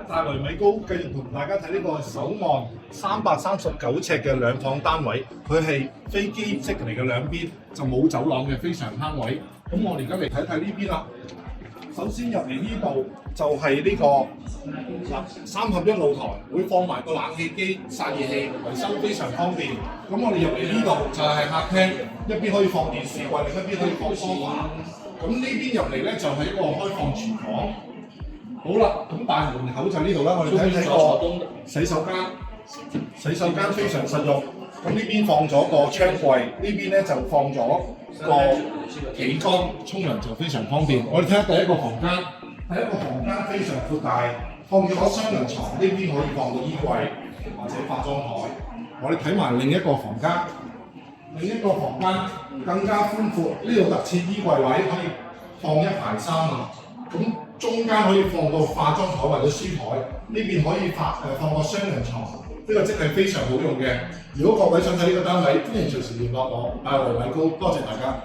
大圍米高繼續同大家睇呢個首岸339尺嘅兩房單位，佢係非機式嚟嘅，兩邊就冇走廊嘅，非常慳位。咁我哋而家嚟睇睇呢邊啦。首先入嚟呢度就係呢個3合1露台，會放埋個冷氣機、散熱器，維修非常方便。咁我哋入嚟呢度就係客廳，一邊可以放電視櫃，另一邊可以放梳化。咁呢邊入嚟咧就係一個開放廚房。好啦，咁大門口就呢度啦，我哋睇睇個洗手間。洗手間非常實用。咁呢邊放咗個窗櫃，呢邊咧就放咗個企缸，沖涼就非常方便。我哋睇下第一個房間，第一個房間非常闊大，放咗雙人床，呢邊可以放到衣櫃或者化妝台。我哋睇埋另一個房間，另一個房間更加寬闊，呢度特設衣櫃位可以放一排衫啊。咁中間可以放個化妝台或者書台，呢邊可以放個雙人床，呢個即係非常好用嘅。如果各位想睇呢個單位，歡迎隨時聯絡我，大圍米高，多謝大家。